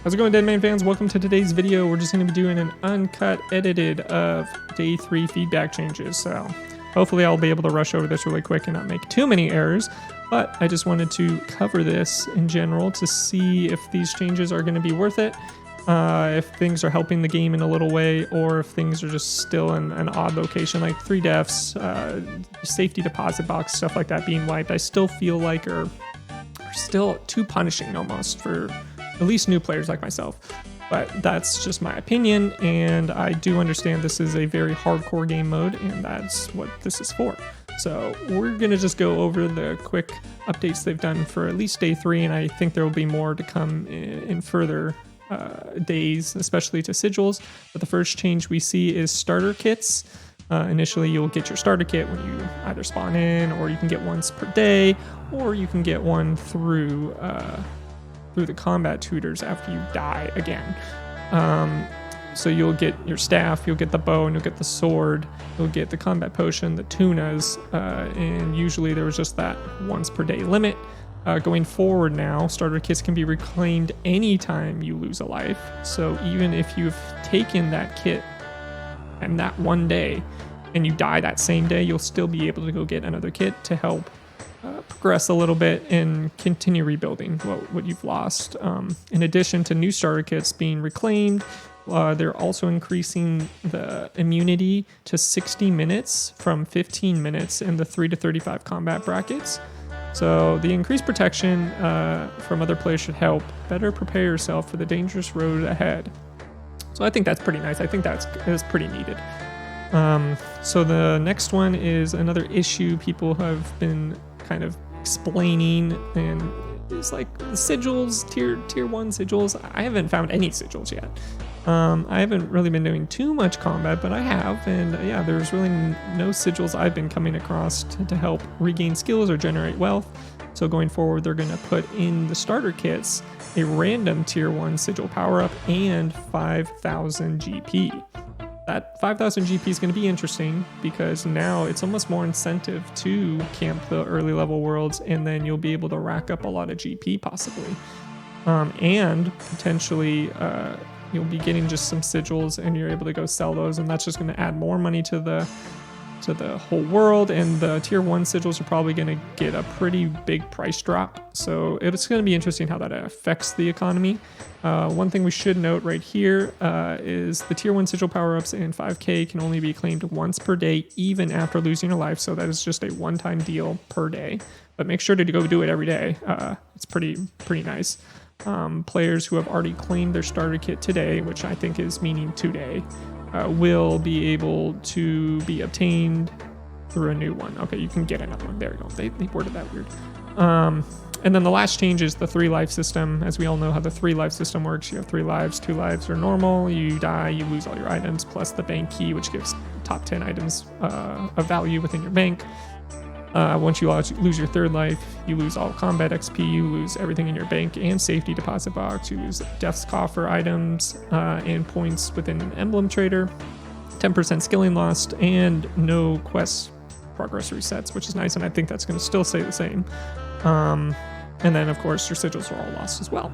How's it going, Deadman fans? Welcome to today's video. We're just going to be doing an uncut edited of day 3 feedback changes. So hopefully I'll be able to rush over this really quick and not make too many errors. But I just wanted to cover this in general to see if these changes are going to be worth it, if things are helping the game in a little way, or if things are just still in an odd location, like 3 deaths, safety deposit box, stuff like that being wiped. I still feel like are still too punishing almost for at least new players like myself. But that's just my opinion, and I do understand this is a very hardcore game mode, and that's what this is for. So we're going to just go over the quick updates they've done for at least day 3, and I think there will be more to come in further days, especially to sigils. But the first change we see is starter kits. Initially, you'll get your starter kit when you either spawn in, or you can get once per day, or you can get one through the combat tutors after you die again. So you'll get your staff, you'll get the bow, and you'll get the sword, you'll get the combat potion, the tunas, and usually there was just that once per day limit. Going forward now, starter kits can be reclaimed anytime you lose a life. So even if you've taken that kit and that one day and you die that same day, you'll still be able to go get another kit to help progress a little bit and continue rebuilding what you've lost. In addition to new starter kits being reclaimed, they're also increasing the immunity to 60 minutes from 15 minutes in the 3 to 35 combat brackets. So the increased protection from other players should help better prepare yourself for the dangerous road ahead. So I think that's pretty nice. I think that's pretty needed. So the next one is another issue people have been kind of explaining, and it's like the sigils, tier 1 sigils. I haven't found any sigils yet. I haven't really been doing too much combat, but I have, and yeah, there's really no sigils I've been coming across to help regain skills or generate wealth. So going forward, they're going to put in the starter kits a random tier 1 sigil power up and 5,000 GP. That 5,000 GP is going to be interesting because now it's almost more incentive to camp the early level worlds, and then you'll be able to rack up a lot of GP possibly. And potentially you'll be getting just some sigils and you're able to go sell those, and that's just going to add more money to the whole world, and the tier 1 sigils are probably going to get a pretty big price drop. So it's going to be interesting how that affects the economy. One thing we should note right here is the tier 1 sigil power-ups and 5k can only be claimed once per day, even after losing your life. So that is just a one-time deal per day, but make sure to go do it every day. It's pretty nice. Players who have already claimed their starter kit today, which I think is meaning today, will be able to be obtained through a new one. Okay, you can get another one. There you go. They worded that weird. And then the last change is the 3 life system. As we all know how the 3 life system works, you have 3 lives, 2 lives are normal, you die, you lose all your items, plus the bank key, which gives top 10 items of value within your bank. Once you lose your 3rd life, you lose all combat XP, you lose everything in your bank and safety deposit box, you lose Death's Coffer items and points within an emblem trader, 10% skilling lost, and no quest progress resets, which is nice, and I think that's going to still stay the same. And then, of course, your sigils are all lost as well.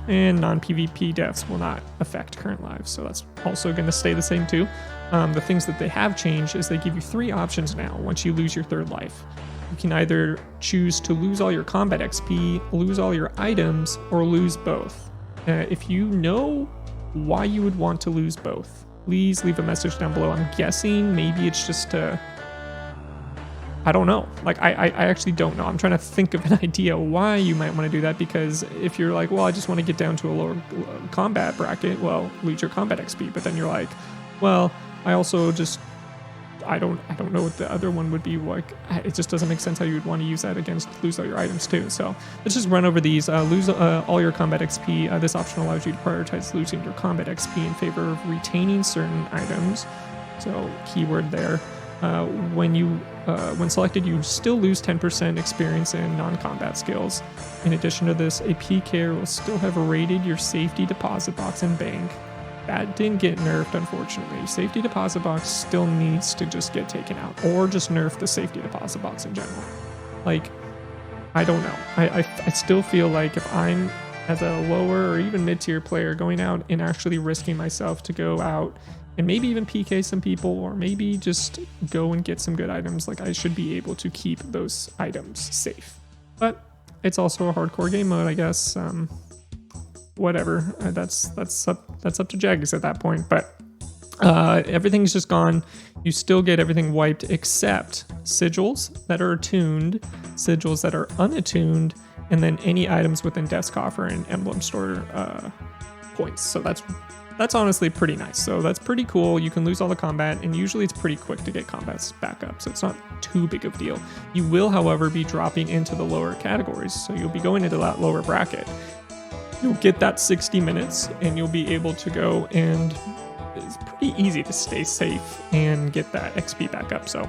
And non-PvP deaths will not affect current lives, so that's also going to stay the same too. The things that they have changed is they give you 3 options now once you lose your 3rd life. You can either choose to lose all your combat XP, lose all your items, or lose both. If you know why you would want to lose both, please leave a message down below. I'm guessing maybe it's just to... I don't know. Like, I actually don't know. I'm trying to think of an idea why you might want to do that, because if you're like, well, I just want to get down to a lower combat bracket, well, lose your combat XP. But then you're like, well, I also just, I don't know what the other one would be like. It just doesn't make sense how you would want to use that against lose all your items too. So let's just run over these. Lose all your combat XP. This option allows you to prioritize losing your combat XP in favor of retaining certain items. So keyword there. When selected, you still lose 10% experience in non-combat skills. In addition to this, a PKer will still have rated your safety deposit box and bank. That didn't get nerfed, unfortunately. Safety deposit box still needs to just get taken out, or just nerf the safety deposit box in general. Like, I don't know. I still feel like if I'm as a lower or even mid-tier player, going out and actually risking myself to go out and maybe even PK some people, or maybe just go and get some good items, like I should be able to keep those items safe. But it's also a hardcore game mode, I guess. Whatever. That's up to Jags at that point. But everything's just gone. You still get everything wiped except sigils that are attuned, sigils that are unattuned, and then any items within Death's Coffer and Emblem Store points. So that's honestly pretty nice. So that's pretty cool. You can lose all the combat, and usually it's pretty quick to get combats back up, so it's not too big of a deal. You will, however, be dropping into the lower categories, so you'll be going into that lower bracket. You'll get that 60 minutes, and you'll be able to go, and it's pretty easy to stay safe and get that XP back up. So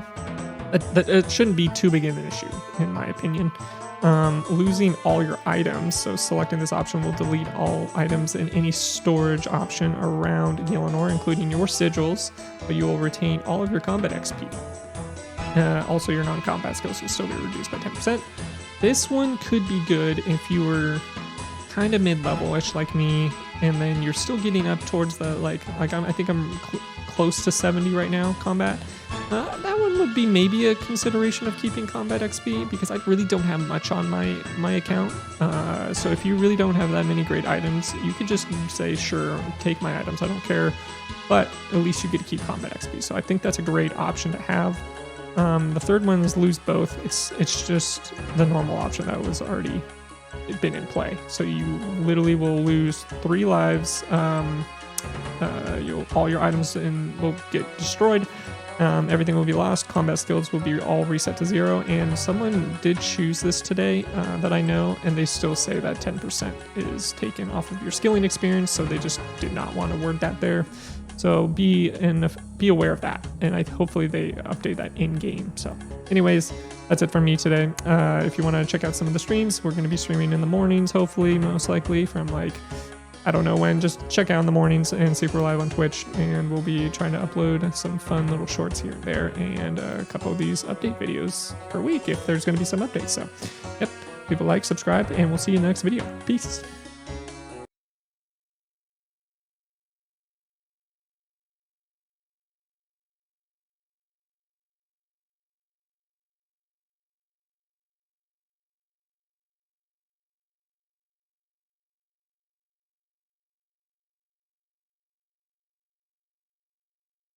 it shouldn't be too big of an issue, in my opinion. Losing all your items, so selecting this option will delete all items in any storage option around Gielinor, including your sigils, but you will retain all of your combat XP. Also, your non-combat skills will still be reduced by 10%. This one could be good if you were kind of mid-level-ish like me, and then you're still getting up towards the, I think I'm close to 70 right now, combat. That one would be maybe a consideration of keeping combat XP, because I really don't have much on my account. So if you really don't have that many great items, you could just say, sure, take my items, I don't care, but at least you get to keep combat XP. So I think that's a great option to have. The third one is lose both. It's just the normal option that was already been in play. So you literally will lose 3 lives. All your items will get destroyed. Everything will be lost. Combat skills will be all reset to 0. And someone did choose this today that I know, and they still say that 10% is taken off of your skilling experience. So they just did not want to word that there. So be aware of that, and hopefully they update that in game. So anyways, that's it from me today. If you want to check out some of the streams, we're going to be streaming in the mornings, hopefully, most likely from I don't know when. Just check out in the mornings and see if we're live on Twitch, and we'll be trying to upload some fun little shorts here and there, and a couple of these update videos per week if there's going to be some updates. So yep, people like, subscribe, and we'll see you in the next video. Peace.